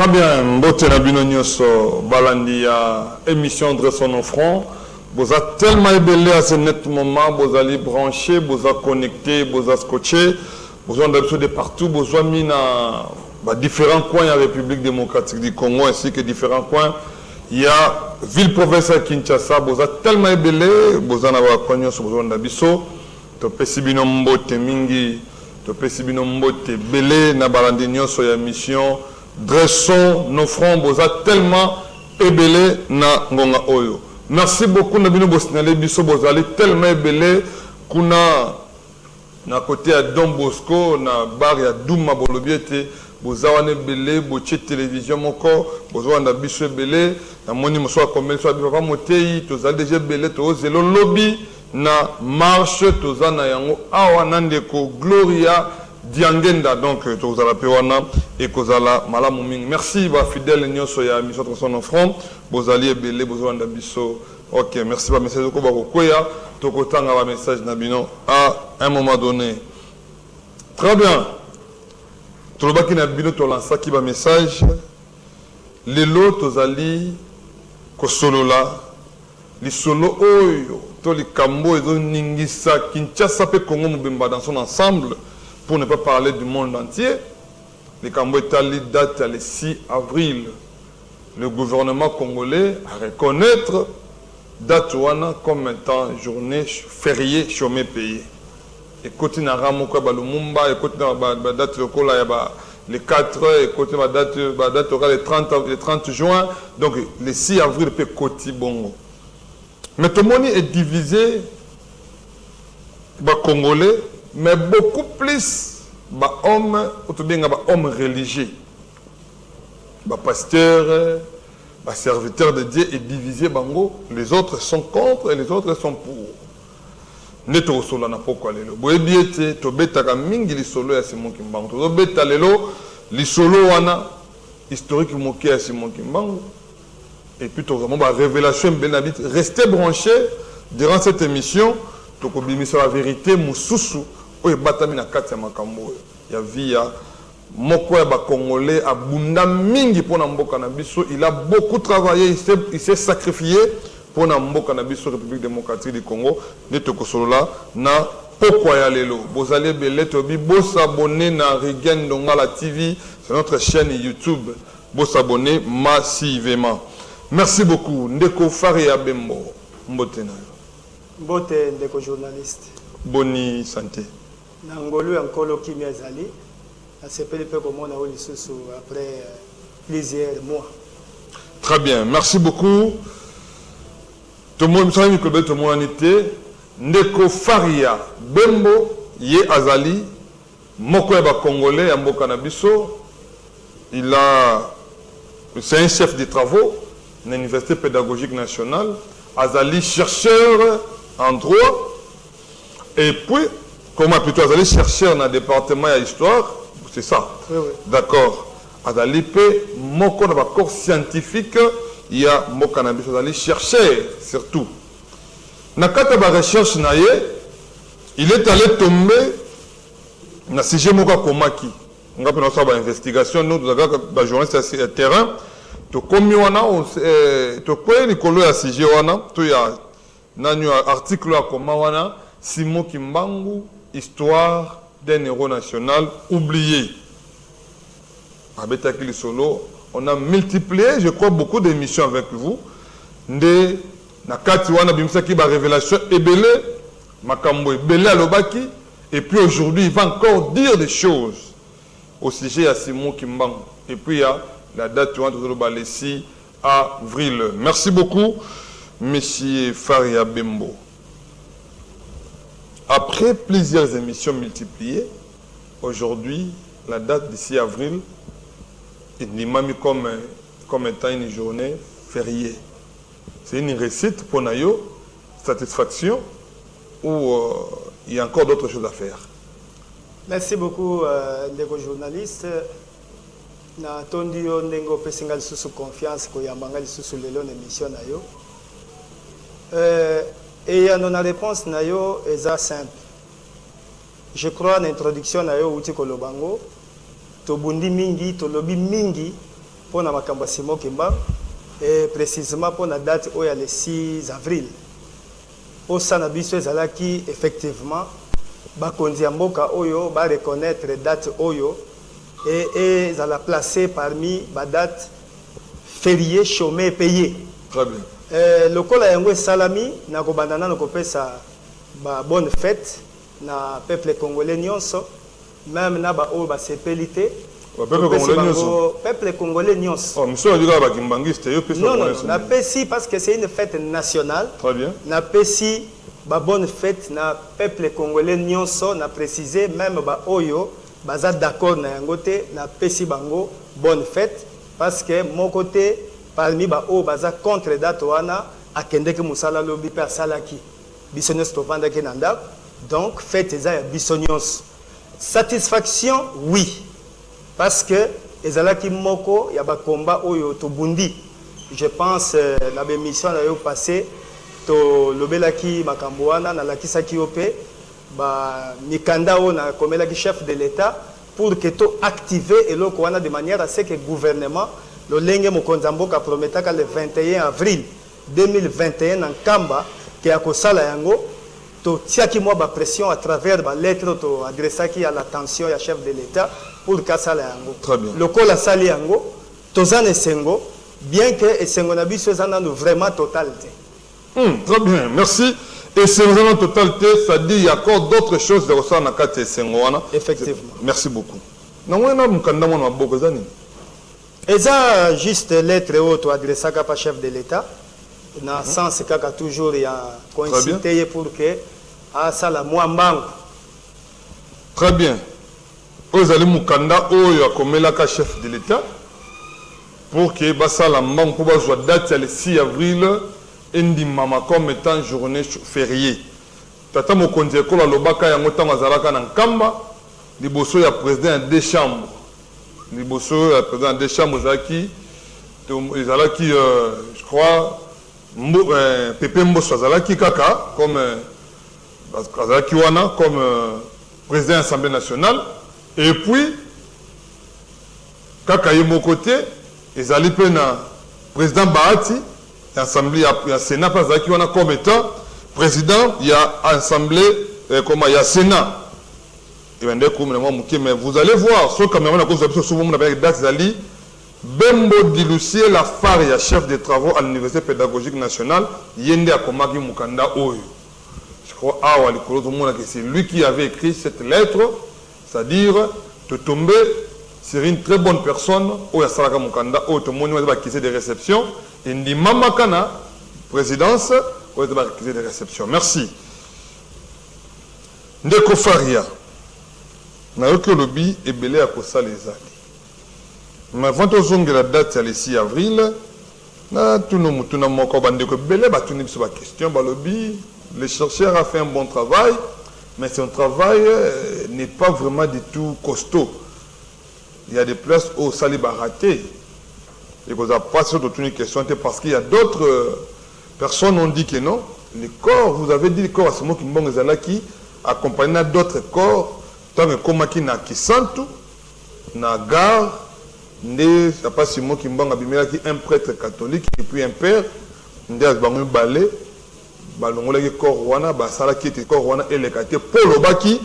Très bien, Mbote Nabino Nyoso, Balandi à émission Dressons nos fronts. Vous avez tellement ébellé à ce net moment, vous allez brancher, vous allez connecter, vous allez scotcher, vous avez d'habitude de partout, vous avez mis dans différents coins de la République démocratique du Congo ainsi que différents coins. Il y a ville-province à Kinshasa, vous avez tellement ébellé, vous en avez connu sur vous d'Abisso, tu peux Sibino Mbote Mingi, tu peux Sibino Mbote Belé, Nabalandi Nyoso, il y a mission. Dressons nos fronts, vous avez tellement ébellé na Ngonga Oyo. Merci beaucoup, Nabino Bosnale Bisso, vous allez tellement ébellé kuna na côté à Don Bosco, na bar ya Douma Bolobiete, vous avez ébellé, vous avez télévision moko, vous avez bisso ébellé, na moni moso a commerce, papa motei, vous avez déjà ébellé, vous avez lobby na marche, vous avez yango awa nandeko Gloria Diangenda, donc vous allez pewana et kozala malamu mingi. Merci ba fidèle nyoso ya mission Dressons front. Vous allez ébellé, vous avez biso. OK, merci ba message ko ba koya, to kotanga ba message na bino à un moment donné. Très bien. To lo baki na bino to lança ki ba message. Lelo tozali ko solola. Li solo oyo to li kambo ezo ningisa Kinshasa pe Congo Mobimba dans son ensemble. Pour ne pas parler du monde entier, les Cambodgiens date le 6 avril. Le gouvernement congolais a reconnaître date comme étant journée fériée chômée payée. Et continue à ramoka balumumba, et continue à date le 4, et continue à date le 30 juin. Donc le 6 avril peut côté bongo. Mais tout le monde est divisé, congolais. Mais beaucoup plus hommes religieux, pasteurs, serviteurs de Dieu est divisé. Les autres sont contre et les autres sont pour. Neto solo na poko lelo. Boebiete to betaka mingi li solo ya Simon Kimbangu. To beta lelo li solo wana historique moké ya Simon Kimbangu. Et puis to vraiment révélation benabit. Restez branchés durant cette émission. To kobimisa la vérité mususu. Il y a via moko ya congolais abunda mingi pona mboka na biso. Il a beaucoup travaillé, il s'est sacrifié pour na mboka na biso République démocratique du Congo. Netoko solola na pokwa ya lelo. Vous allez belé tobi bo s'abonner na Rigen Dongala TV, c'est notre chaîne YouTube. Bo s'abonner massivement. Merci beaucoup. Ndeko Fari ya Bembo. Mbote na yo. Mbote ndeko journaliste. Boni santé. Nangolu encore Kimi Azali, a s'appelé peu comme on a eu après plusieurs mois. Très bien, merci beaucoup. Tout le monde a été. Ndeko Faria Bembo, Ye Azali, Moko Eba Congolais, Ambo Kanabiso. C'est un chef de travaux de l'Université pédagogique nationale. Azali, chercheur en droit. Et puis, comment plutôt aller chercher dans le département d'histoire, c'est ça. Oui, oui. D'accord. Azali peut moko dans le corps scientifique, il y a mon cannabis aller chercher surtout. Dans la recherche il est allé tomber dans le sujet moka komaki. On a fait une investigation, nous avons des journalistes sur le terrain. To komi wana to koy ni kolo ya sujet wana to ya nanu article ya koma wana Simon Kimbangu, histoire d'un héros national oublié. On a multiplié, je crois, beaucoup d'émissions avec vous. Nde nakati wana bimsaki ba révélation ebele, makambo ebele alobaki, et puis aujourd'hui il va encore dire des choses au sujet de Simon Kimbangu. Et puis il y a la date le 6 avril. Merci beaucoup, Monsieur Faria Bembo. Après plusieurs émissions multipliées, aujourd'hui, la date du 6 avril est mis comme étant une journée fériée. C'est une réussite pour Nayo, satisfaction, ou il y a encore d'autres choses à faire. Merci beaucoup, ndeko journaliste. Na tondi yo ndengo pesinga lisusu confiance ko yambanga lisusu lelo na émission na yo. Et à notre réponse nayo est simple. Je crois en introduction nayo uti kolobango to bundi mingi to lobi mingi pour na makambo Simon Kimbangu et précisément pour la date où il y a le 6 avril. Pour ça na biso ezalaki effectivement bakonzi ya mboka oyo ba reconnaître date oyo et ça l'a placé parmi ba date férié chômé payé. Très bien. Le kola yango salami na ko bandana na ko pesa ba bonne fête na peuple congolais nyonso même na ba o ba sepelité. Peuple congolais nyonso. Oh, monsieur Odiga ba kimbangiste yo pesa. Non, na pesi parce que c'est une fête nationale. Très bien. Na pesi ba bonne fête na peuple congolais nyonso na préciser même ba oyo baza d'accord na yangote na pesi bango bonne fête parce que mon côté parmi ba o baza contre date wana akende ke musala lobi pe asalaki bisonyos to vanda ke nanda donc fête eza ya bisonyos satisfaction oui parce que ezalaki moko ya ba combat oyo to bundi je pense la émission na yo passé to lobelaki makambo wana na lakisaki yo pe ba mikanda ona komelaki chef de l'état pour que to activer eloko wana de manière à ce que gouvernement le lenge mokonza mboka prometaka le 21 avril 2021 en Kamba qui a kosala yango to tiaki moi ba pression à travers ba lettre to adressaki à l'attention ya chef de l'état pour kasala yango. Très bien. Le kola sali yango tozana esengo bien que esengo na biso ezana vraiment totalité. Très bien, merci. Et c'est vraiment totalité, ça dit il y a encore d'autres choses de ressortir dans la carte Sengoana. Effectivement. Merci beaucoup. Non, on a un beaucoup d'années. Et ça, juste lettre auto adressée à la chef de l'État, dans le sens qu'il y a toujours coïncidé pour que ça la moins. Très bien. Vous allez mukanda oyo akomela ka chef de l'État pour que ça la manque pour la date le 6 avril. Indi mama comme étant journée fériée. Tata mokonzi ekola lobaka yango tango azalaka na Nkamba liboso ya président des chambres. Liboso ya président des chambres zaki ezalaki je crois Pepe Mbosso azalaki kaka comme azalaki wana comme président de l'Assemblée nationale et puis kaka ye côté ezali pe na président Bahati l'Assemblée, il y a Sénat, qui on a comme étant président, il y a Assemblée, comment il y a Sénat. Et bien, mais vous allez voir, ce caméra, on a souvent avec date d'Ali, Bembo Diloussier, la faria, chef des travaux à l'Université pédagogique nationale, Yende Akomagi Mukanda Oyo. Je crois, que c'est lui qui avait écrit cette lettre, c'est-à-dire de tomber sur une très bonne personne, Oya Saraka Mukanda, Oyo, tout le monde va quitter des réceptions. Indi Mama Kana, présidence, ou de accusé de réception. Merci. Ndeko Faria, na yoke lobby et belé à kosa les ali. Mais avant de la date, c'est le 6 avril, na tout le monde, tout le monde, bandeko belé, bah tout le monde sur la question, bah lobby, le chercheur a fait un bon travail, mais son travail n'est pas vraiment du tout costaud. Il y a des places où ça les raté. Et vous n'avez pas sur toute une question, parce qu'il y a d'autres personnes qui ont dit que non. Les corps, vous avez dit les corps à ce moment qui accompagné d'autres corps, tant que comme qui n'a qui sentent, n'a gare, ne sais pas si moi qui m'ont un prêtre catholique et puis un père, n'a pas balai, balongola qui corps wana, basala qui était corps wana et les quartiers pour le baki.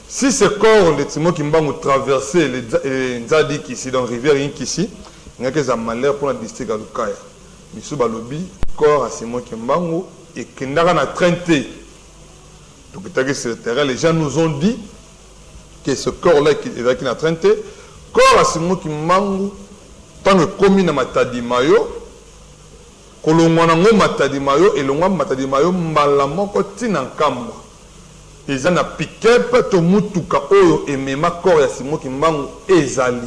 Si ce corps, les timons qui m'ont traversé les Nzadi qui ici dans rivière ici. Il y a des malheurs pour le district à Lukaya. Monsieur Balobi, corps à Simon Kimbangu et Kendara n'a traité. Donc, sur le terrain, les gens nous ont dit que ce corps-là qui n'a traité, corps à Simon Kimbangu, tant que commune à Matadimayo, Kolongwanango Matadimayo et Longwa Matadimayo, Malamoko Tinankamba. Ils ont piqué, Tomutuka Oyo et Mema corps à Simon Kimbangu et Zali.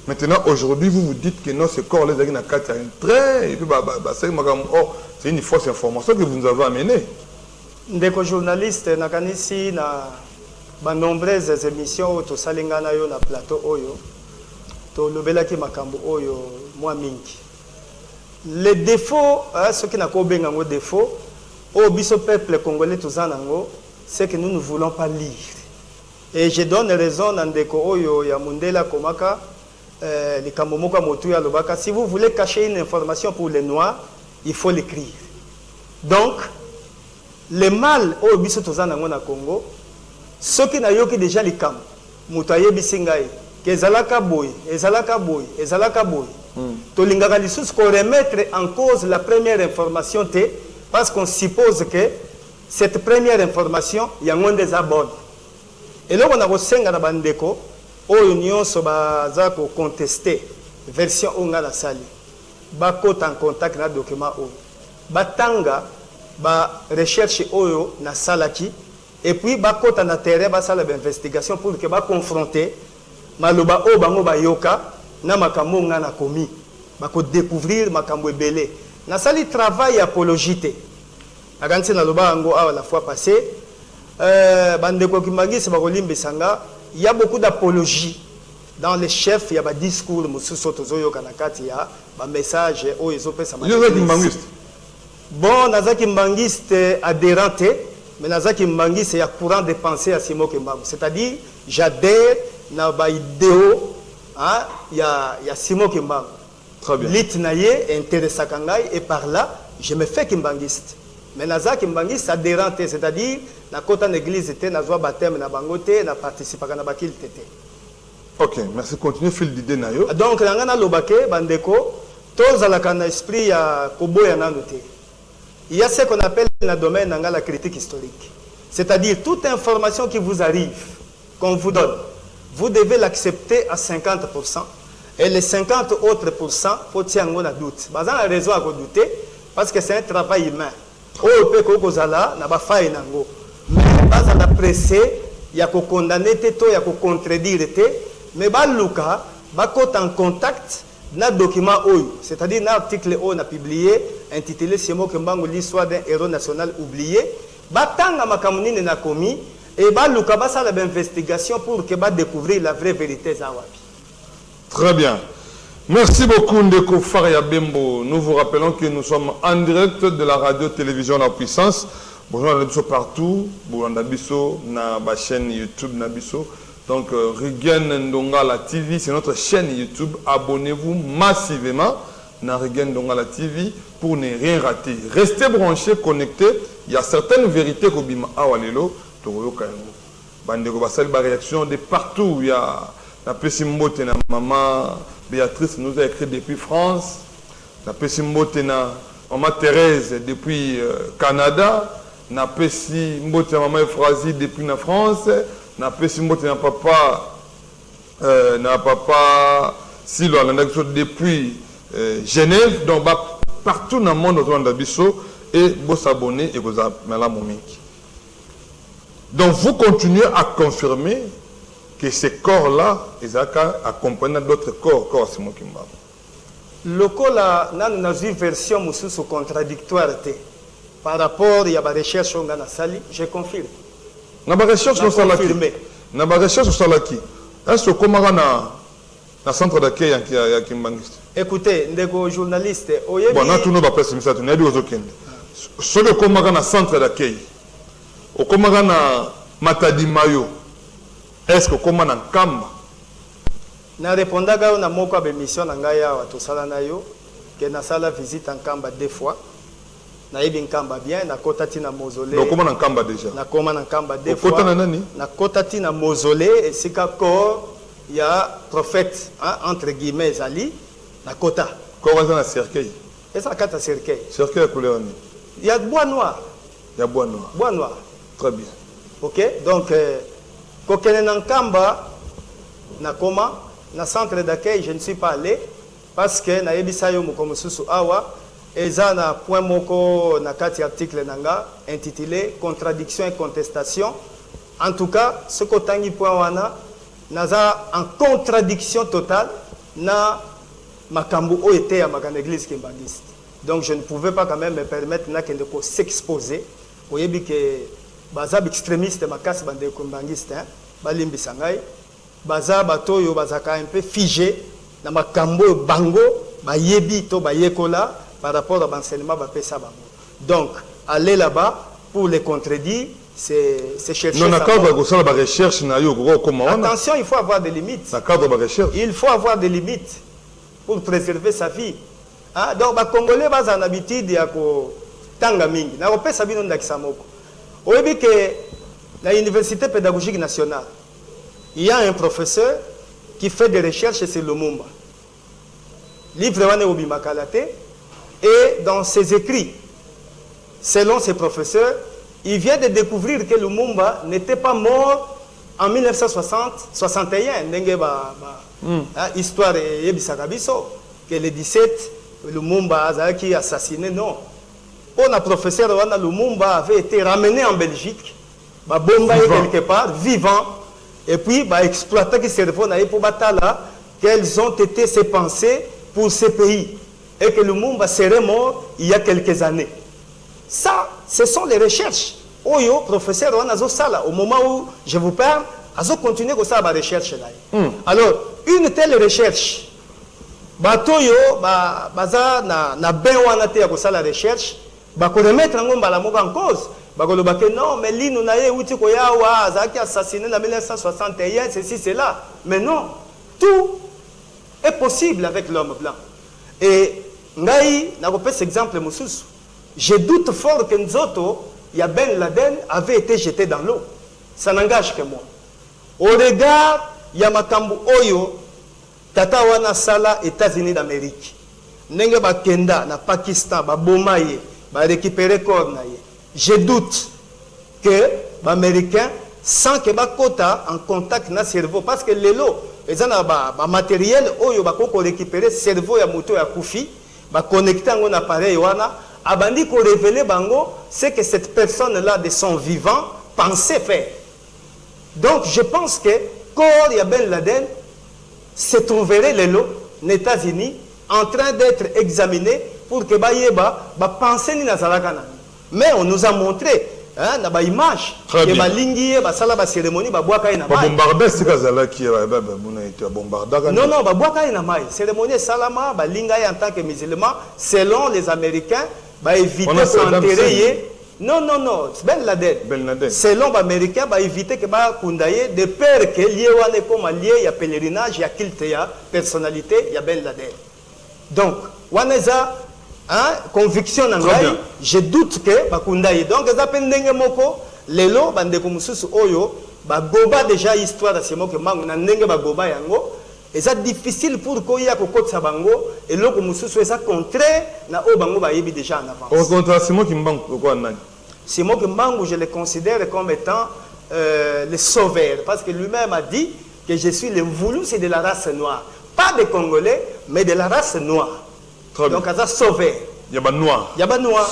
Maintenant, aujourd'hui, vous vous dites que non, ce corps-là, il y a un trait, et puis, c'est une fausse information que vous nous avez amenée. Des journalistes, nakanisi na ba nombreuses émissions to salingana yo na plateau oyo, to lobelaki makambo oyo moi mingi. Les défauts, ce qui n'a pas benga ngo défaut, au biso peuple congolais to zanango, c'est que nous ne voulons pas lire. Et je donne raison à Ndeko oyo ya Mundela Komaka. les Kamomoko Motuya Lobaka, si vous voulez cacher une information pour les Noirs, il faut l'écrire. Donc, le mal au biso tozana ngona Congo, ceux qui n'ont déjà les cam, Moutaye Bisingaï, Ezalaka boy, Ezalaka boy, Ezalaka boy. Tolingaka lisusu qu'on remettre en cause la première information parce qu'on suppose que cette première information il y a des abonnés. Et là on a reçu na bandeko oyo nyonso baza ko contester version onga la sali. Ba côte en contact na document oyo. Batanga ba recherche oyo na salaki et puis ba côte na terrain ba sala investigation pour que ba confronter maloba o bango ba yoka na makambo nga na komi bako découvrir makambo ebele na sali travail apologité akanti na loba ngo a la fois passée bandeko kimangisi bakolimbisanga il y a beaucoup d'apologie dans les chefs il y a ba discours mususu tozoyo kana kati ya ba message o ezopesa bon nazaki mbangiste adhérente mais nazaki mbangiste ya courant de pensée à Simo Kimbangu, c'est-à-dire j'adhère na ba idéo ah il y a Simo Kimbangu. Très bien. L'itnaye intéressant kangai et par là je me fais kimbangiste. Mais nazaki kimbangiste adhérente, c'est-à-dire na kota l'église était na joie baptême na bangote na participer na bakil tété. OK, merci, continuez fil d'idée na yo. Donc ngana lobake bandeko tozalaka na esprit ya koboya nanu te. Il y a ce qu'on appelle dans le domaine de la critique historique. C'est-à-dire toute information qui vous arrive, qu'on vous donne, vous devez l'accepter à 50%. Et les 50 autres pourcents, il faut tirer un doute. Vous avez raison à douter parce que c'est un travail humain. On peut que mais vous avez pressé, il y a condamner, il y a contredire, mais vous avez en contact na document oyo, c'est-à-dire un article on a publié intitulé Simo Kimbangu l'histoire d'un héros national oublié, batanga makamuni na komi et ba luka ba sala investigation pour que ba découvrir la vraie vérité zawapi. Très bien. Merci beaucoup Ndeko Faria Bembo. Nous vous rappelons que nous sommes en direct de la radio-télévision La Puissance. Bonjour Nabiso partout, bonjour Nabiso na ba chaîne YouTube Nabiso. Donc, Rigen Ndongala TV, c'est notre chaîne YouTube. Abonnez-vous massivement à Rigen Ndongala TV pour ne rien rater. Restez branchés, connectés. Il y a certaines vérités que Bima Awalelo, Toroyo Kayango. Bandeko Basal, réaction de partout. Il y a la Pessimbote, na maman Béatrice nous a écrit depuis France. La Pessimbote, na maman Thérèse depuis Canada. La Pessimbote, na maman Euphrasie depuis la France. Na Pessimbote na papa Silo depuis Genève, donc partout dans le monde autour de Bisso et vous s'abonner et vous abonnez momiki. Donc vous continuez à confirmer que ces corps-là, ils accompagnent d'autres corps Simo Kimbangu. Le corps là, nous avons une version contradictoire par rapport à la recherche on a sali, je confirme. Na ba recherche sur Salaki. Na ba recherche sur Salaki. Est-ce que comment na centre d'accueil ya Kimbangiste? Écoutez, ndeko journaliste, oyebi. Bon, na tuno ba presse misa tu na bi ozokende. Ce que comment na centre d'accueil. O comment na Matadi Mayo. Est-ce que comment na Kamba? Na répondaka na moko ba mission na ngai ya to sala na yo que na sala visite en Kamba 2 fois. Na yebi Nkamba bien na kotati na mausolée. Donc comment na Nkamba déjà? Na koma na Nkamba 2 fois. Kota na nani? Na kotati na mausolée et sika corps il y a prophète hein, entre guillemets Ali na kota. Corps na cercueil. Et ça kata cercueil. Cercueil à couleur ni. Il y a bois noir. Il y a bois noir. Bois noir. Très bien. OK? Donc kokene na Nkamba na koma na centre d'accueil je ne suis pas allé parce que na yebisa yo moko mususu awa. Et ça, na point moko na kati article nanga intitulé Contradiction et contestation. En tout cas, ce kotangi point wana naza en contradiction totale na makambu o était à ma église kimbangiste. Donc je ne pouvais pas quand même me permettre na kende ko s'exposer. Oyebi que bazab extrémiste makasi bande kimbangiste hein, balimbi sangai, bazab batoyo bazaka un peu figé na makambo bango bayebi to bayekola par rapport à l'enseignement. Donc, aller là-bas pour les contredire, c'est chercher non, sa cadre mort. de la recherche, Attention, il faut avoir des limites. Cadre de recherche. Il faut avoir des limites pour préserver sa vie. Hein? Donc, les Congolais ont l'habitude de tanga mingi. Na opesa bino ndakisa moko. Oyebi que la Université pédagogique nationale, il y a un professeur qui fait des recherches sur Lumumba. Livre wane obima kalate, et dans ses écrits, selon ses professeurs, il vient de découvrir que Lumumba n'était pas mort en 1961. Histoire yebisaka biso que le 17 Lumumba a été assassiné, non. Pour le professeur Wana, Lumumba avait été ramené en Belgique, bombaré quelque part, vivant, et puis exploité le cerveau pour batala, quelles ont été ses pensées pour ce pays, et que Lumumba serait mort il y a quelques années. Ça, ce sont les recherches. Oyo, professeur Wana Zosala, au moment où je vous parle, Azo continue comme ça la recherche là. Alors, une telle recherche, batoyo, baza na ben wana te ya kosala recherche, bako remettre ngomba la moko en cause. Bako lo bake non, mais lino na ye uti ko yawa, azaki assassiné en 1961, ceci, cela. Mais non, tout est possible avec l'homme blanc. Et ngai, na ko pesa exemple mususu. Je doute fort que Nzoto, ya Ben Laden avait été jeté dans l'eau. Ça n'engage que moi. Au regard, ya makambu oyo, tata wana sala États-Unis d'Amérique. Nenge ba kenda na Pakistan, ba bomaye, ba récupérer corps na ye. Je doute que les Américains, sans que ba kota en contact na cerveau, parce que l'élo, ils ont ba matériel oyo ba koko récupérer cerveau ya moto ya kufi, ba connecter un appareil wana, abandi ko révéler bango, c'est que cette personne-là de son vivant pensait faire. Donc je pense que corps ya Ben Laden se trouverait l'élo, aux États-Unis, en train d'être examiné pour que Bayeba pense ni nazalaka na. Mais on nous a montré hein, na ba image que ba lingiye ba sala ba cérémonie ba boaka ina mai. Bombarder c'est kazala qui ba buna été bombarder. Non non, ba boaka ina mai. Cérémonie salama ba lingaye en tant que musulman selon les Américains ba éviter d'enterrer. Non non non, c'est Ben Laden. Selon les Américains ba éviter que ba kundaye de peur que lié wane comme lié ya pèlerinage ya culte ya personnalité ya Ben Laden. Donc, waneza hein, conviction nangai, je doute que bakundaye. Donc, ça pendenge moko lelo bande ko mususu oyo ba goba déjà histoire de ce moko mangu na ndenge ba goba yango. Et c'est difficile pour ko ya ko kotsa bango et loko mususu ça contraire na o bango ba yebi déjà en avance. Au contraire, c'est moi qui m'bangue quoi nani. C'est moi qui m'bangue, je le considère comme étant le sauveur parce que lui-même a dit que je suis le voulu c'est de la race noire. Pas des Congolais, mais de la race noire. Très donc, à sauver. Yaba noir. Yaba noir.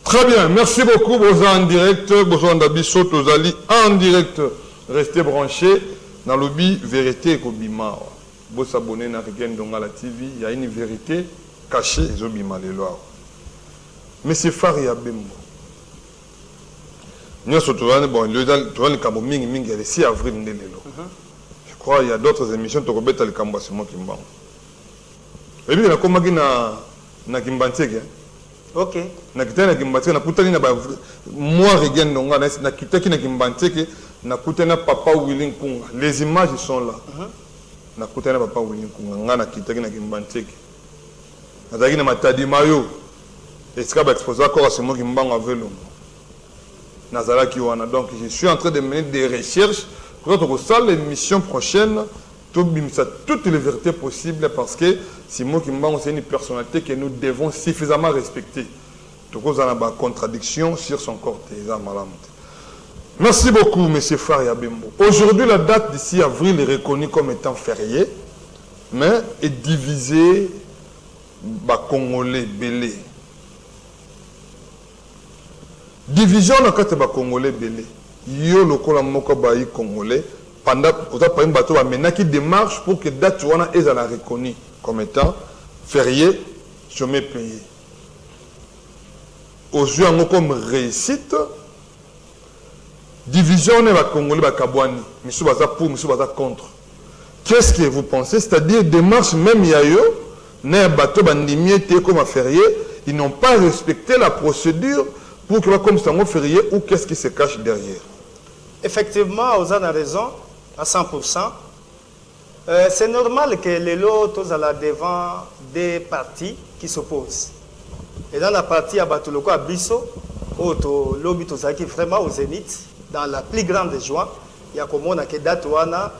Très bien, merci beaucoup. Vous êtes en direct. Vous êtes en direct. Restez branchés dans le bi vérité et Kobima. Vous s'abonnez à la TV. Il y a une vérité cachée. Mais c'est Faria Bembo. Nous sommes bon, le 6 avril. Je crois qu'il y a d'autres émissions qui ont été faites à c'est moi qui me bats. Et puis, il y a comme na Kimbanteke. Ok. Na kitana na Kimbanteke, na kutani na moi regain donga na kitaki na Kimbanteke, na kutana papa Willing Kunga. Les images sont là. Na kutana papa Willing Kunga, nga na kitaki na Kimbanteke. Na taki na matadi mayo. Est-ce que exposé encore c'est moi qui me bats avec l'homme. Nazala qui wana. Donc je suis en train de mener des recherches. Quand on reçoit l'émission prochaine, toutes les vérités possibles parce que Simon Kimbango c'est une personnalité que nous devons suffisamment respecter. Donc on a une contradiction sur son corps. Merci beaucoup, M. Faria Bembo. Aujourd'hui, la date d'ici avril est reconnue comme étant fériée, mais est divisée par Congolais belé. Division dans le cas Congolais belé. Yo lokola moko bayi congolais pendant par un bateau maintenant qui démarche pour que date wana est la reconnue comme étant férié sommet payé. Aujourd'hui en comme réussite division ne va congolais ba kabwani misu baza pour misu baza contre. Qu'est-ce que vous pensez? C'est-à-dire démarche même yayo ne bateau bandimie té comme férié, ils n'ont pas respecté la procédure pour que comme ça on férié ou qu'est-ce qui se cache derrière? Effectivement, vous avez raison à 100%. C'est normal que les lots soient devant des partis qui s'opposent. Et dans la partie à Batuloko, à Bisso, au lobby qui vraiment au zénith, dans la plus grande joie, il y a comme on a que date wana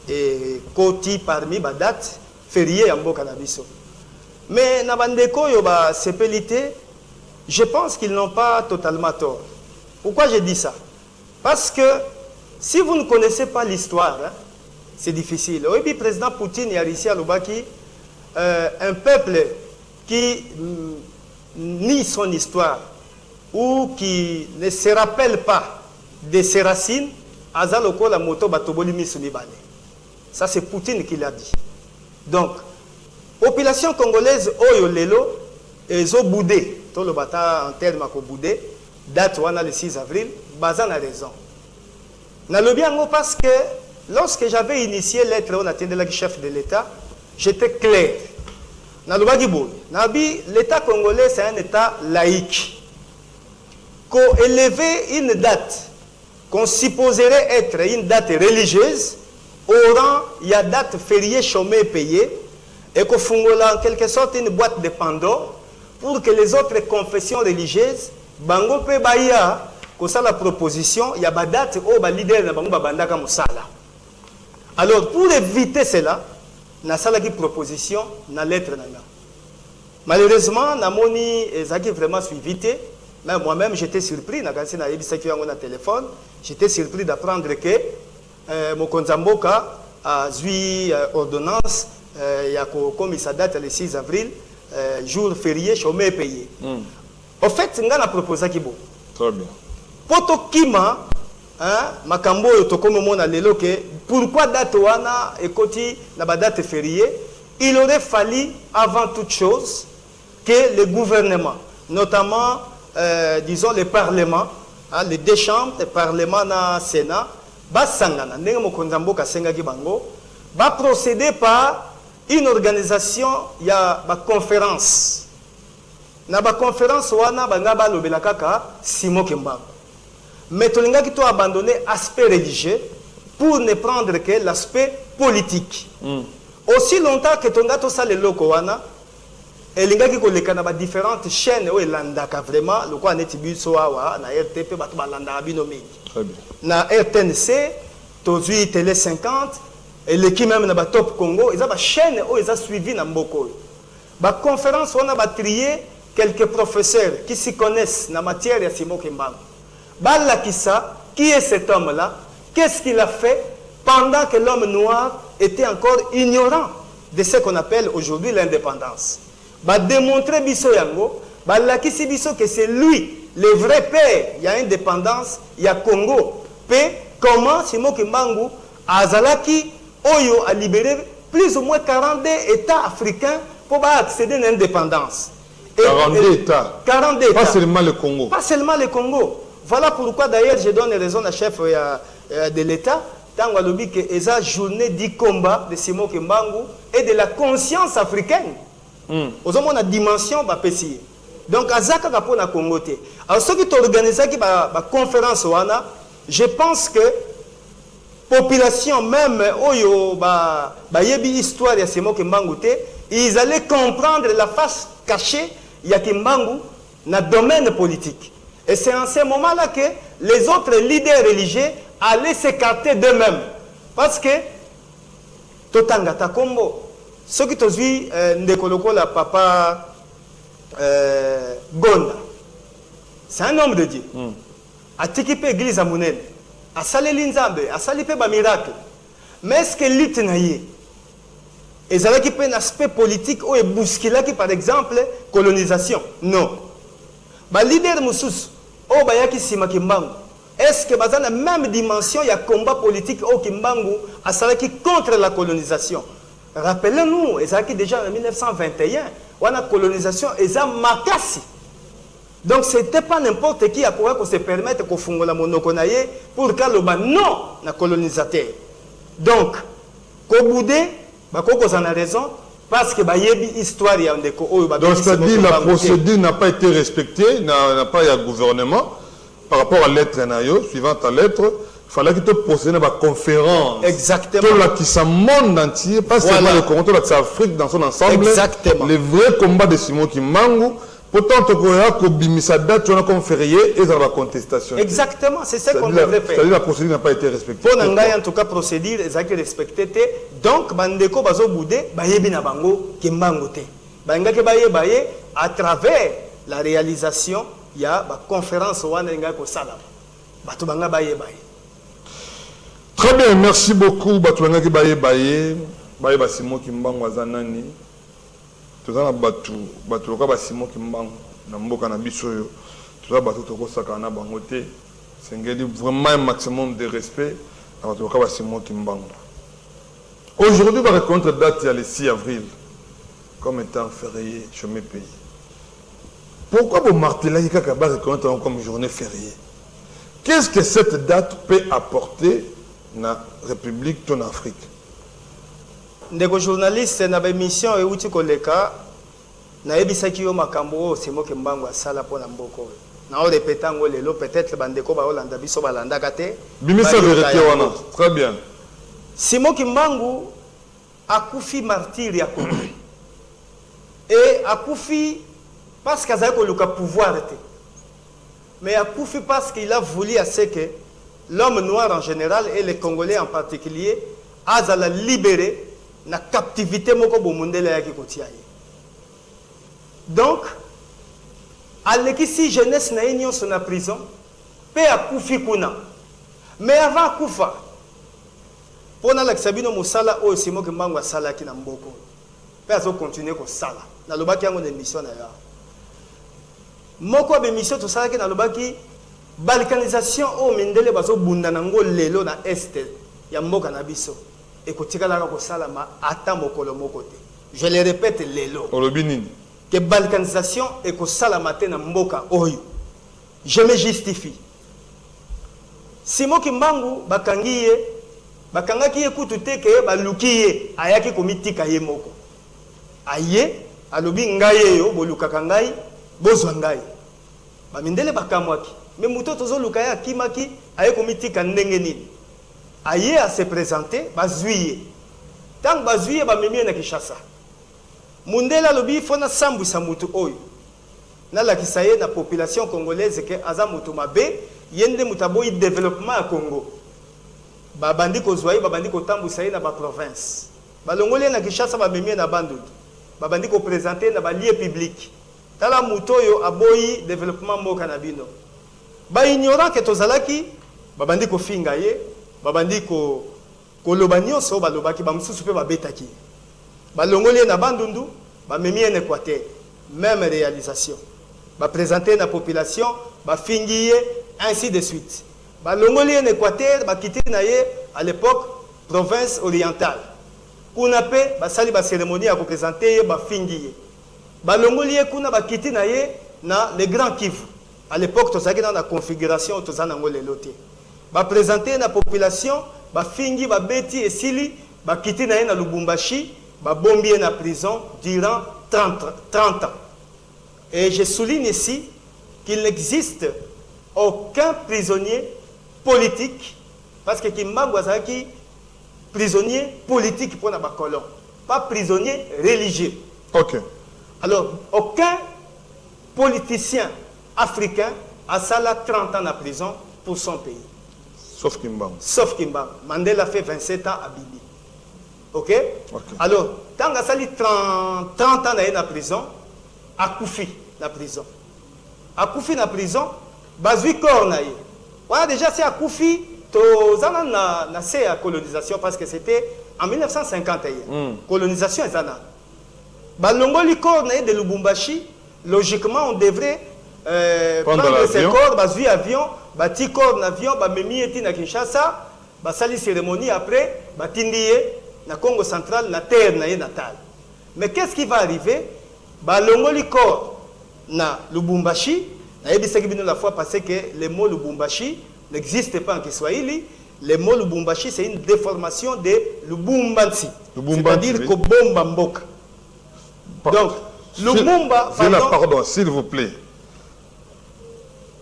et Koti parmi les dates fériées en Boka Bisso. Mais Nabandeko yoba sépélité, je pense qu'ils n'ont pas totalement tort. Pourquoi je dis ça? Parce que si vous ne connaissez pas l'histoire, hein, c'est difficile. Oui, le président Poutine a réussi à Lubaki, un peuple qui nie son histoire ou qui ne se rappelle pas de ses racines, Azaloko la moto Batoboli Sunibane. Ça, c'est Poutine qui l'a dit. Donc, population congolaise, Oyo Lelo, ils ont boudé, tout le bata en termes de boudé, date le 6 avril, Bazan a raison. N'a le bien parce que lorsque j'avais initié l'être on attendait le chef de l'État, j'étais clair. L'État congolais, c'est un État laïque. Qu'on élevait une date qu'on supposerait être une date religieuse, au rang, il y a date fériée, chômée, payée, et qu'on fongola en quelque sorte une boîte de Pandore pour que les autres confessions religieuses, bango pe baya, que ça la proposition, il y a des dates où les leaders na bango babandaka musala. Alors, pour éviter cela, na sala qui proposition na lettre nana. Malheureusement, na moni ezaki vraiment suivi. Mais moi-même, j'étais surpris. Na gansi na yebisa ki yango na téléphone, j'étais surpris d'apprendre que Mokonzamboka a eu ordonnance il y a comme ça date le 6 avril, jour férié, chômé payé. En fait, nga na proposé ki bon. Très bien. Poto kima makambo yotokomo mona lelo ke pourquoi date wana ekoti na ba date fériée, il aurait fallu avant toute chose que le gouvernement, notamment disons le parlement, les deux chambres, le parlement na Sénat, ba sangana ndenge mokonzi mboka sengaki bango, ba procéder par une organisation ya ba conférence. Na ba conférence wana banga ba lobela kaka Simon Kimbangu. Mais Tolinga qui a abandonné l'aspect religieux pour ne prendre que l'aspect politique. Aussi longtemps que Tonga to sa le loko wana, et linga qui koleka na ba différentes chaînes où landaka vraiment, le quoi neti biso awa na RTP batu balanda bino mingi. Très bien. Na RTNC, tozui Télé 50 et l'équipe même na ba Top Congo, ils ont ba chaîne où ils ont suivi na mboko. Ba conférence on a ba trier quelques professeurs qui s'y connaissent na matière ya Simon Kimbangu. Balakissa, qui est cet homme-là? Qu'est-ce qu'il a fait pendant que l'homme noir était encore ignorant de ce qu'on appelle aujourd'hui l'indépendance? Ba démontrer biso yango, balakisi biso que c'est lui, le vrai père. Il y a indépendance, il y a Congo. Puis comment Simon Kimbangu Azalaki Oyo a libéré plus ou moins 42 États africains pour accéder à l'indépendance. 42 États. 42 États. Pas seulement le Congo. Pas seulement le Congo. Voilà pourquoi d'ailleurs je donne raison à chef de l'État, dans que esa journée du combat de Simon Kimbangu et de la conscience africaine. Aux hommes on a dimension ba pesi. Donc azaka kapo na Congo te. Alors ceux qui organisé qui ba conférence wana, je pense que population même oyo ba yebi histoire ya Simon Kimbangu te, ils allaient comprendre la face cachée ya Kimbangu na domaine politique. Et c'est en ce moment-là que les autres leaders religieux allaient s'écarter d'eux-mêmes. Parce que, Totanga Takombo, ceux qui t'ont vu, Ndekoloko, la papa Gonda, c'est un homme de Dieu. A tikipe église à Mounel, a salé l'inzambe, a salé pe ba miracle. Mais est-ce que lutte naïe? Et ça qui peut un aspect politique ou bousculé par exemple, colonisation? Non. Ba leader Moussous, oh bayaki sima Kimbangu. Est-ce que dans la même dimension il y a combat politique au Kimbangu à Salaki contre la colonisation? Rappelez-nous, et ça qui déjà en 1921, on a colonisation et ça makasi. Donc c'était pas n'importe qui à pouvoir se permettre qu'on fonde la monokonaye pour qu'aloba non na colonisateur. Donc, Koboudé, Bakoko en a raison parce que bayebi histoire ya ndeko oyo ba. Donc c'est-à-dire la procédure n'a pas été respectée, n'a pas eu un gouvernement par rapport à lettre nayo suivant ta lettre. Il fallait que tu procèdes à la conférence. Exactement. Tout là qui s'en monde entier, pas seulement le Congo, tout là qui s'Afrique dans son ensemble. Exactement. Les vrais combats de Simon Kimbangu. Pourtant, tu as bimisa date, tu as comme férié et dans la contestation. Exactement, c'est ce qu'on devrait faire. C'est-à-dire la procédure n'a pas été respectée. Pour Nangaï, en tout cas, procédure, ils ont respecté. Donc, Bandeko Bazo Boudé, Bayebi Nabango, Kimbangote. Banga Kebaye Baye, à travers la réalisation, il y a une conférence au Wanenga Kosala. Batubanga Baye Baye. Très bien, merci beaucoup. Batubanga Kebaye Baye, Baye Basimo Kimbango Azanani. Tout ça, batu loka basimo kimbango na mboka na biso yo. Tout ça, batu toko sakana bangote. C'est vraiment un maximum de respect à batu loka basimo kimbango. Aujourd'hui, on va reconnaître la date, il y a le 6 avril, comme étant férié chez mes pays. Pourquoi vous martelez qu'il y a reconnaître comme journée fériée? Qu'est-ce que cette date peut apporter dans la République de l'Afrique? Ndeko journaliste na ba émission e uti koleka na ebisaki yo makambo Simon Kimbangu asala pona mboko na o répéter ngo lelo peut-être bandeko ba Holanda biso balanda kate bimisa vérité wana très bien. Simon Kimbangu akufi martyr ya Congo et akufi parce qu'il a le pouvoir mais akufi parce qu'il a voulu à ce que l'homme noir en général et les Congolais en particulier a la libérer na captivité moko bomundele ya kikotia. Donc alekisi jeunesse na union son na prison pe akufi kuna mais avant kufa pona la kisabino musala o Simon Kimbangu asala ki na mboko pe azo continuer ko sala na lobaki yango na mission na ya moko be mission to sala ki na lobaki balkanisation o mindele bazo bunda nango lelo na este ya mboka na biso. Je le répète, lelo. Que balkanisation et que salamate na mboka oyo. Je me justifie. Simon Kimbangu bakangaki ekutute ke balukiye ayaki komitika ye moko. Aye alobi ngaye yo bolukaka ngai bozwa ngai. Bamindele bakamwaki. Mais muto tozo lukaya kimaki aye komitika ndenge nini. Aye à se présenter, bazuye. Tant que bazuye, bamemie na Kishasa. Mundela lobi fona sambu sa mutu oyo. Na la kisaye na population congolaise ke aza mutu mabe, yende mutaboyi développement à Congo. Babandi ko zwayi, babandi ko tambu saye na ba province. Balongole na Kishasa bamemie na bandu. Babandi ko présenter na ba lieu public. Tala mutu oyo aboyi développement mboka na bino. Ba ignorant ke tozalaki, babandi ko finga ye. Babandi ko lobanyo so balobaki bamususu pe babetaki balongoli na bandundu bamemi en Équateur même réalisation ba présenter na population ba fingiye ainsi de suite balongoli en Équateur ba kiti na ye à l'époque province orientale kuna pe basali ba cérémonie ya ko présenter ba fingiye balongoli kuna ba kiti na ye na le Grand Kivu à l'époque tozaki dans la configuration tozana ngole loté. Ba présenter la population, ba fingi, ba beti et sili, ba kiti na ye na Lubumbashi, ba bombi na prison durant 30 ans. Et je souligne ici qu'il n'existe aucun prisonnier politique, parce que Kimbangu azaki prisonnier politique pour na ba colon, pas prisonnier religieux. Ok. Alors, aucun politicien africain a sala 30 ans en prison pour son pays. Sauf Kimbangu. Sauf Kimbangu. Mandela fait 27 ans à Bibi. Ok? Alors, tant qu'il sali 30 ans en prison, Akoufi na prison. Akoufi na prison, bazui corps na ye. Voilà, déjà c'est Akoufi, tozana na c'est à colonisation parce que c'était en 1951. Colonisation ezana. Balongoli corps na ye de Lubumbashi, logiquement on devrait prendre ces corps, bazui avion, bati corps d'avion, bamemi eti na Kinshasa, basali cérémonie après, batindiye na Congo central, na terre na ye natale. Mais qu'est-ce qui va arriver? Balongoli corps na Lubumbashi, na yebisaki bino la fois passée que le mot Lubumbashi n'existe pas en Kiswahili. Le mot Lubumbashi c'est une déformation de Lubumbansi. C'est-à-dire que bomba mboka. Donc, Lumumba, pardon, s'il vous plaît.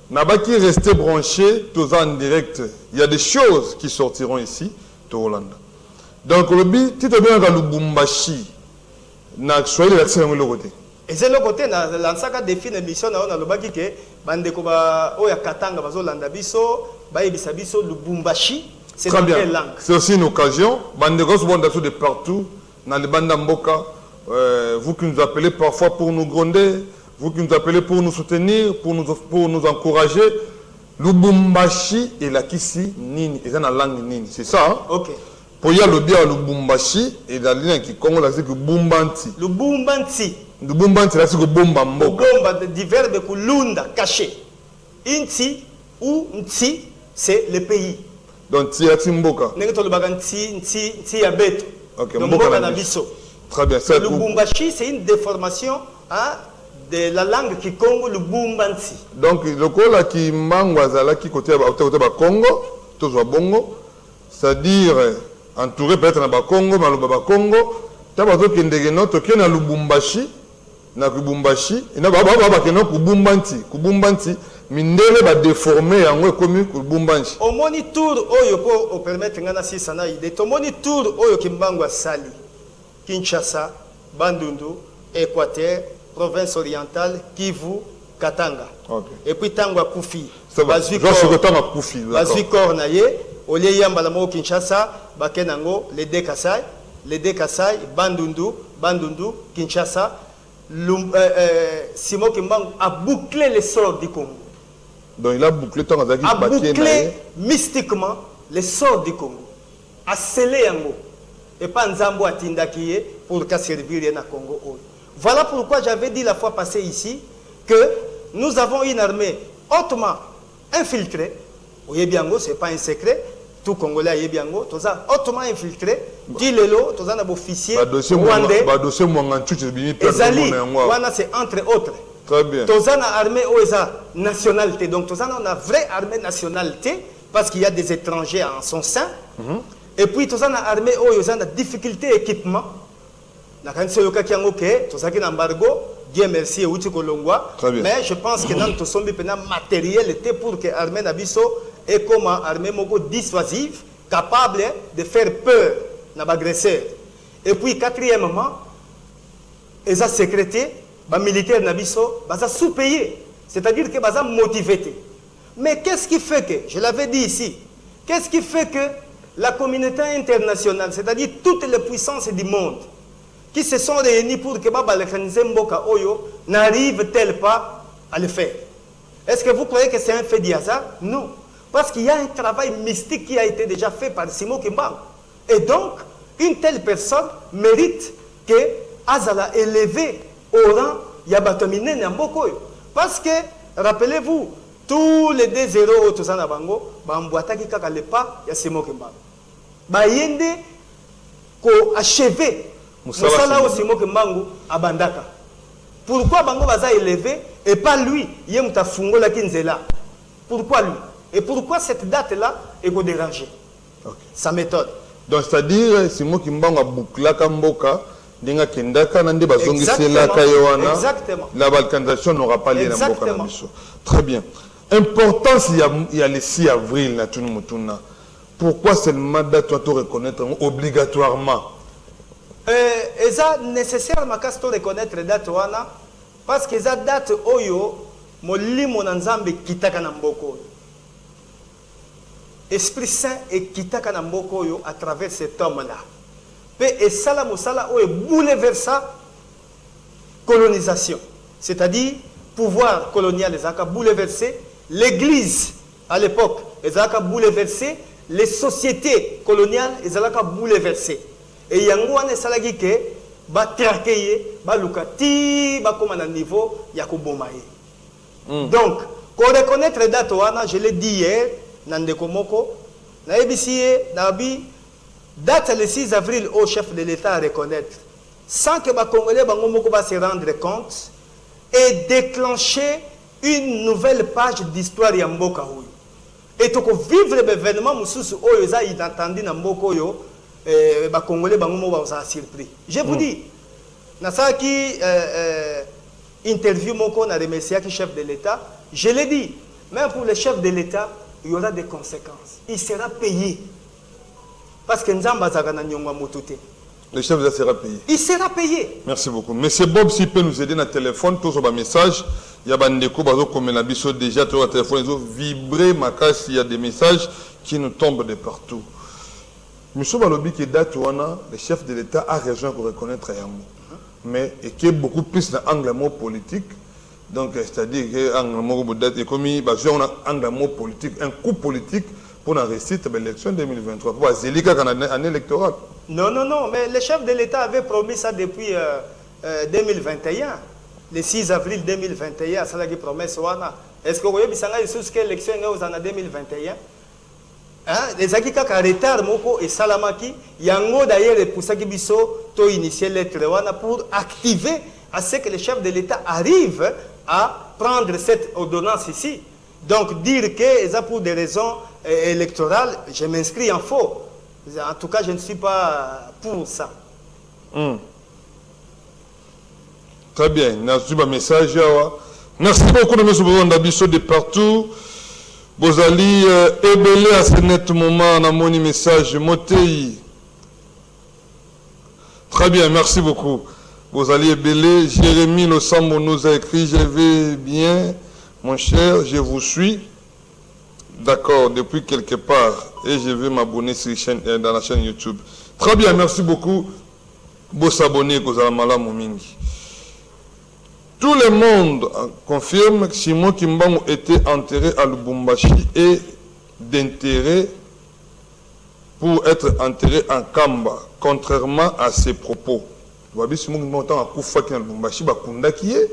Nabaki resté branché, tous en direct. Il y a des choses qui sortiront ici, de Hollande. Donc, le but, tu te bien dans Lubumbashi. Na soyez l'accès de l'autre côté. Et c'est le côté, dans défi émission, on a le baki que bandeko ba oya katanga bazo landa biso, ba ebisa biso Lubumbashi, c'est dans quelle langue? C'est aussi une occasion. Bandeko se vont de partout, dans les bandes Mboka. Vous qui nous appelez parfois pour nous gronder, vous qui nous appelez pour nous soutenir, pour nous encourager. Lubumbashi et la Kisi Nini, ils ont la langue Nini, c'est ça hein? Ok. Pour y aller bien Lubumbashi et la ligne qui Congo, là c'est que Bumbanti. Lubumbanti. Lubumbanti, là c'est que Bumba Mboka. Bumba, du verbe kulunda, caché. Inti ou Nti, c'est le pays. Donc Tiati Mboka. Nengeto Lubaga Nti Yabeto. Ok, Mboka Nabiso. Très bien. Le Lubumbashi, c'est une déformation hein, de la langue qui Congo, le Bumbanti. Donc, le Kola qui mangwazala qui côté Congo, tout soit bongo, c'est-à-dire entouré peut-être dans le Congo, mais le Congo, tu as besoin de notre qui est dans Lubumbashi, na Lubumbashi, et na baba qui est Kubumbanti, mindele ba déformé en ouais comme Lubumbashi. Au moni tour oyo pour permettre ngana si sana ide, au moni tour oyo kimbangwa sali, Kinshasa, Bandundu, Équateur, province orientale, Kivu, Katanga. Okay. Et puis Tangwa Koufi. Bazui Kornaye, Olie Yambalamo Kinshasa, Bakenango, les Dekasai, Bandundu, Kinshasa. Simon Kimbangu a bouclé l'essor du Congo. Donc il a bouclé mystiquement l'essor du Congo. A scellé Yango. Et pas Nzambo Atindakiye pour qu'à servir na Congo. Voilà pourquoi j'avais dit la fois passée ici que nous avons une armée hautement infiltrée. Au Yebiango, ce n'est pas un secret. Tout Congolais à Yebiango, tout ça hautement infiltré. Dilelo, tout ça, un officier rwandais. Ezali, Wana, c'est entre autres. Très bien. Tout ça, a armée nationalité. Donc, tout ça, on a vraie armée nationalité parce qu'il y a des étrangers en son sein. Et puis, tout ça, on a armée où il y a des difficultés d'équipement. Mais je pense que dans tout son matériel était pour que l'armée Nabiso est comme armée dissuasive, capable de faire peur à l'agresseur. Et puis, quatrièmement, les secrétaires, les militaires Nabiso, ils sont sous-payés. C'est-à-dire qu'ils sont motivés. Mais qu'est-ce qui fait que, je l'avais dit ici, qu'est-ce qui fait que la communauté internationale, c'est-à-dire toutes les puissances du monde, qui se sont réunis pour que Babalekanize Mboka Oyo n'arrive-t-elle pas à le faire? Est-ce que vous croyez que c'est un fait du hasard? Non. Parce qu'il y a un travail mystique qui a été déjà fait par Simon Kimbangu. Et donc, une telle personne mérite que Azala élevé au rang Yabatomine Nyambokoyo. Parce que, rappelez-vous, tous les 2 0 au Tozana Bango, Bamboataki Kakalepa, il y a Simon Kimbangu. Bayende ko achevé. Moussala aussi Kimbangu à Bandaka. Pourquoi Bango va élevé et pas lui? Yemuta Fungo la Kinzela. Pourquoi lui? Et pourquoi cette date-là est dérangée? Sa méthode. Donc c'est-à-dire Simon Kimbangu a bouclé Kamboka, Dinga Kendaka, Nande Bazongi Sela Kayoana. Exactement. La balkanisation n'aura pas lieu dans Mboka. Très bien. Importance il y a le 6 avril na Tunumutuna. Pourquoi seulement date doit reconnaître obligatoirement? C'est nécessaire de reconnaître la date parce que la date oyo molimo na nzambe kitaka na mboko. Esprit Saint et kitaka na mboko oyo à travers cet homme-là. Et sala mosala oyo bouleversa colonisation, c'est-à-dire pouvoir colonial les a bouleversé, l'église à l'époque les a bouleversé, les sociétés coloniales les a bouleversé. Et yango ane salagi ke ba traquer ba lukati ba comme à niveau ya ko bomaye. Donc ko reconnaître date wana, je l'ai dit hier nandeko moko na ebisiye na bi date le 6 avril au chef de l'État à reconnaître sans que ba congolais bango moko ba se rendre compte et déclencher une nouvelle page d'histoire ya mboka oyo. Et to ko vivre l'événement mususu oyo za inattendu na mboka oyo. Congolais, surpris. Je vous dis, Nasaki interview moko na remercié qui chef de l'État. Je l'ai dit, même pour le chef de l'État, il y aura des conséquences. Il sera payé. Parce que Nzamba Zagana Nyongwa Motote. Le chef de l'État sera payé. Il sera payé. Merci beaucoup. Monsieur Bob, s'il peut nous aider dans le téléphone, tout sur le message. Il y a des gens comme la biso déjà, tout le téléphone, ils ont vibré ma casse, il y a des messages qui nous tombent de partout. Monsieur Balobi qui date, le chef de l'État a raison pour reconnaître Yambo. Mais et qui est beaucoup plus dans l'angle mot politique. Donc, c'est-à-dire que l'angle mot politique, comme il y a un angle mot politique, un coup politique pour la réussite de l'élection 2023. Pour Zélika, en année électorale. Non, non, non, mais le chef de l'État avait promis ça depuis 2021. Le 6 avril 2021, ça a été promesse. Est-ce que vous voyez que l'élection est en 2021? Les akika ka retard moko et salamaki yango d'ailleurs pour ça qui biso to initier lettre pour activer à ce que le chef de l'État arrive à prendre cette ordonnance ici. Donc dire que ça pour des raisons électorales, je m'inscris en faux. En tout cas, je ne suis pas pour ça. Très bien. Merci pour le message. Merci beaucoup de M. Dabiso de partout. Vous allez ébeler à ce net moment dans mon message Motei. Très bien, merci beaucoup. Vous allez ébeler. Jérémy Losambo nous a écrit: je vais bien, mon cher, je vous suis. D'accord, depuis quelque part. Et je vais m'abonner dans la chaîne YouTube. Très bien, merci beaucoup. Vous s'abonner, vous allez mal Momingi. Tout le monde confirme que Simon Kimbangu était enterré à Lubumbashi et d'intérêt pour être enterré en Kamba, contrairement à ses propos. Vous voyez, Simon Kimbangu est en Koufa qui est à Lubumbashi, Bakunda qui est.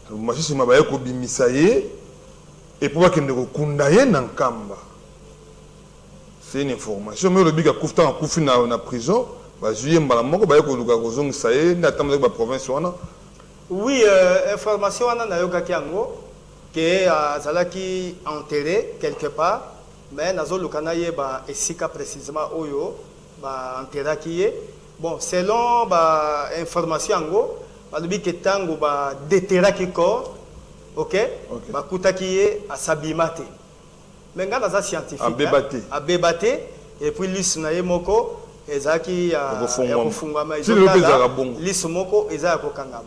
Lubumbashi, c'est Mabaya Kobimisaye, et pour qu'il ne rekundaye dans Kamba. C'est une information. Mais le big a Koufta en Koufi dans la prison, Bajuye Mbalamoko, Baya Koluga Kozong Saye, n'attendez pas la province. Oui, information on a eu que Zalaki enterré quelque part, mais nazo lukanaye ba esika précisément oyo ba enterré qui est. Bon, selon ba information ango, ba lubi que tango ba déterra qui corps, ok? Ba kuta qui est à Sabimate. Mais ngana za scientifique. À Bébate et puis l'isnaye moko ezaki ya kufungama. Si le bezara bon. L'ismoko ezaki kokangama.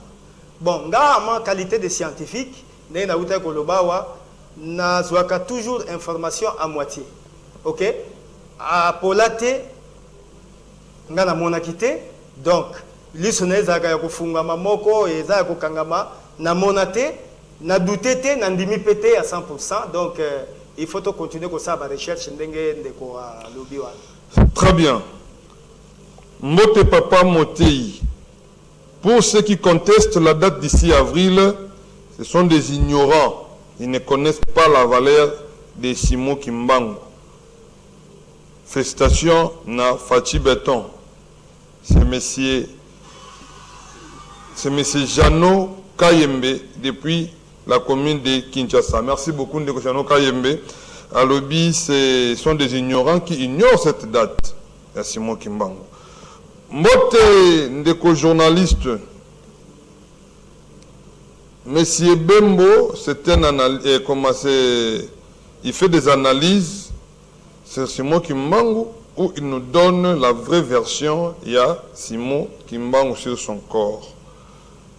Bon, en qualité de scientifique, na zwaka toujours information à moitié. OK? A polate ngana monakite, donc lisone zaka ya kufungama moko eza ko kangama na monate na dutete na ndimi pété à 100%. Donc il faut continuer comme ça la recherche ndenge ndeko lobi wana. Très bien. Mote papa Motei. Pour ceux qui contestent la date d'ici avril, ce sont des ignorants. Ils ne connaissent pas la valeur de Simon Kimbangu. Félicitations na Fachi Beton. C'est monsieur Jano Kayembe depuis la commune de Kinshasa. Merci beaucoup de Jano Kayembe. À lobby, ce sont des ignorants qui ignorent cette date de Simon Kimbangu. Mote ndeko journaliste, Monsieur Bembo, c'est un analyse, il fait des analyses sur Simon Kimbangu où il nous donne la vraie version. Il y a Simon Kimbangu sur son corps.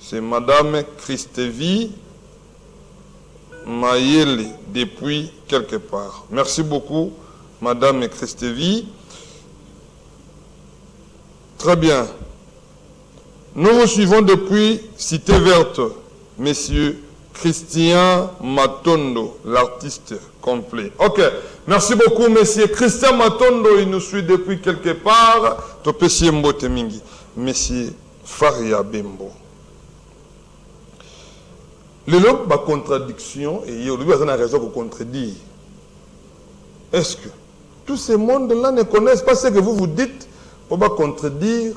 C'est Madame Christevi Mayele depuis quelque part. Merci beaucoup, Madame Christevi. Très bien. Nous vous suivons depuis Cité Verte, Monsieur Christian Matondo, l'artiste complet. Ok. Merci beaucoup, Monsieur Christian Matondo. Il nous suit depuis quelque part. Topesi Mbote Mingi. Monsieur Faria Bembo. Le lot de contradiction, et il y a raison pour contredire. Est-ce que tous ces mondes-là ne connaissent pas ce que vous vous dites? Pour ne pas contredire,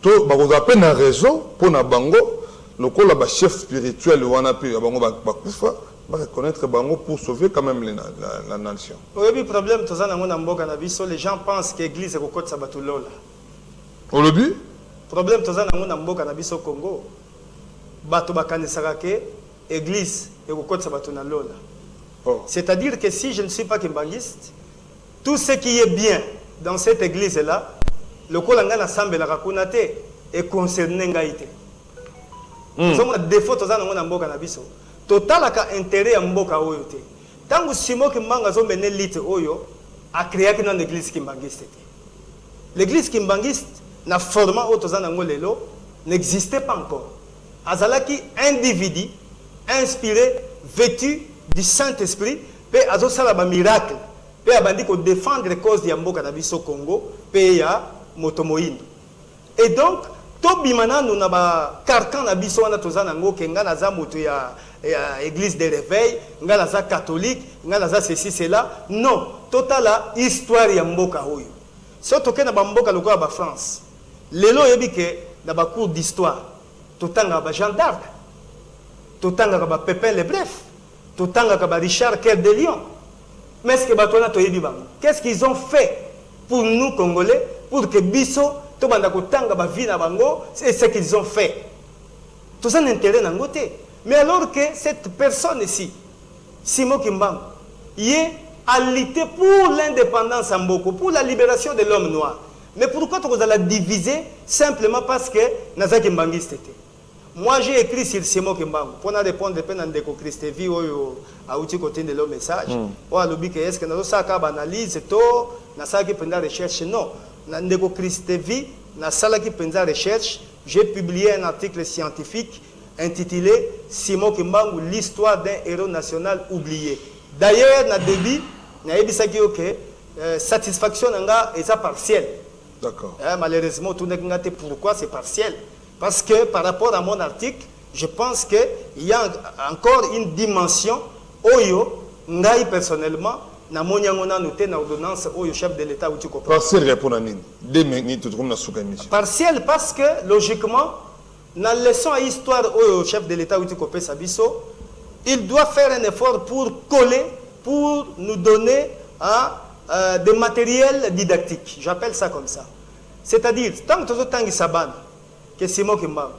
vous avez une raison pour Nabango, le chef spirituel, va reconnaître Bango pour sauver quand même la nation. Oui, le problème, les gens pensent que l'église est au côté de Sabatulola. Au début? problème toza nango na mboka na biso Congo bato bakanisaka ke église ekokotisa bato na lola. C'est-à-dire que si je ne suis pas kimbangiste, tout ce qui est bien dans cette église-là, le kolanga na sambelaka kuna te est concerné ngai te. Nous avons des défauts toza nango na mboka na biso. Totalaka intérêt ya mboka oyo te. Tangu Simon Kimbanga zo mene lite oyo a créé une église kimbangiste. L'église kimbangiste na format oyo toza nango lelo n'existait pas encore. Azalaki individu inspiré, vêtu du Saint-Esprit, pe azo sala ba miracle, pe abandi ko défendre cause ya mboka na biso Congo, pe ya motomoyindo. Et donc to bimana nous na ba carcan na biso wana toza nango ke nga na za moto ya église de réveil, nga na za catholique, nga na za ceci cela. Non, totala histoire ya mboka oyo. So toke na ba mboka lokola ba France. Lelo yebi ke na ba cours d'histoire, totanga ba Jeanne d'Arc, totanga ba Pépin le Bref, totanga ba Richard Cœur de Lion. Mais est-ce que batona to yebi bango? Qu'est-ce qu'ils ont fait pour nous Congolais pour que biso to banda kotanga ba vie na bango, c'est ce qu'ils ont fait. Tout ça n'intérêt na ngote. Mais alors que cette personne ici, Simon Kimbangu, il a lutté pour l'indépendance en Mboko, pour la libération de l'homme noir. Mais pourquoi tu la diviser simplement parce que Naza Kimbangiste était? Moi j'ai écrit sur Simon Kimbangu pour répondre à Ndeko Christevi ou à outil côté de l'homme message. Ou à l'objet que est-ce que nous avons analyse to na ça qui prend recherche non. Ndeko Christevi na ça qui prend recherche. J'ai publié un article scientifique intitulé Simon Kimbangu, l'histoire d'un héros national oublié. D'ailleurs, na début, na ebisaki ok, satisfaction nga est partielle. D'accord. Malheureusement, tout n'est pas pourquoi c'est partiel. Parce que par rapport à mon article, je pense qu'il y a encore une dimension oyo ngai personnellement na moniangona noté na ordonnance oyo chef de l'État ou tu comprends. Partiel répond à nini? 2 minutes comme na souka émission. Partiel parce que logiquement dans la leçon à histoire au chef de l'État Outi Kopé Sabiso, il doit faire un effort pour coller, pour nous donner des matériels didactiques. J'appelle ça comme ça. C'est-à-dire, tant que tu as saban, que c'est moi qui m'a.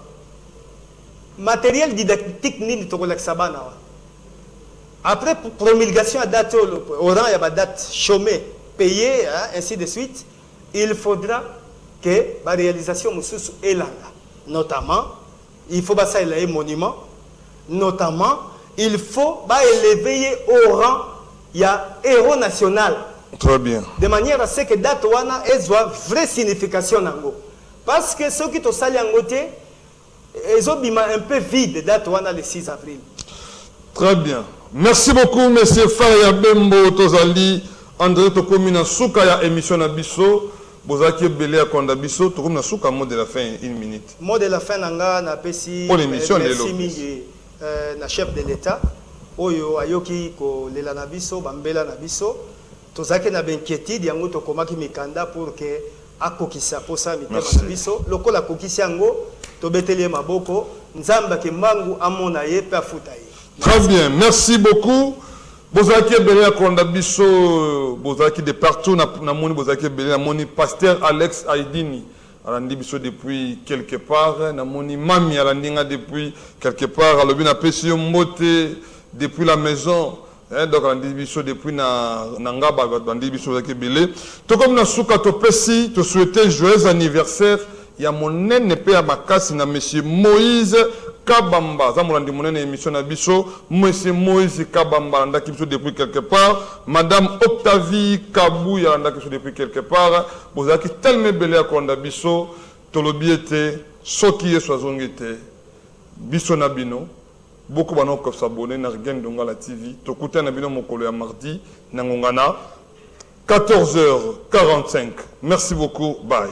Matériel didactique ni to kolek saban. Après promulgation à date au rang il y a date chômée, payée, ainsi de suite, il faudra que la réalisation mususu est là. Notamment, il faut passer les monuments. Notamment, il faut élever au rang, il y a héros national. Très bien. De manière à ce que date wana ait vraie signification nango. Parce que ceux qui sont sali angoté, ils ont un peu vide date wana le 6 avril. Très bien. Merci beaucoup, monsieur Faria Bembo Tozali, André Tokomina Souka ya émission Nabiso. Bozaki belé à Kondabiso, tout comme na souka mot de la fin, 1 minute. Mot de la fin, nanga na pesi. Pour l'émission, merci mingi na chef de l'État. Oyo ayoki ko lela na biso, bambela na biso. Tozaki na benkiétude yango to komaki mikanda pour que akokisa posa mitema na biso. Lokola kokisi yango to beteli maboko, nzamba ke mbangu amona ye pe afuta ye. Très bien, merci beaucoup. Bozaki belé à Kondabiso, Bozaki de partout, na moni Bozaki belé, na moni pasteur Alex Aidini, alandi biso depuis quelque part, na moni Mami alandinga depuis quelque part, alobi na pesi mbote depuis la maison, donc alandi biso depuis na ngaba, alandi biso Bozaki belé. To comme na souka to pesi, to souhaiter joyeux anniversaire, ya monene pe ya makasi na monsieur Moïse Kabamba, ça m'a dit mon émission na biso, monsieur Moïse Kabamba, ndaki biso depuis quelque part, madame Octavie Kabou, ya ndaki biso depuis quelque part, bozaki tellement belé à konda biso, tolobi était, soki ye soazongete, biso na bino, beaucoup bano ko s'abonner na Regen Dongala TV, tokuta na bino mokolo ya mardi, na ngongana, 14h45. Merci beaucoup, bye.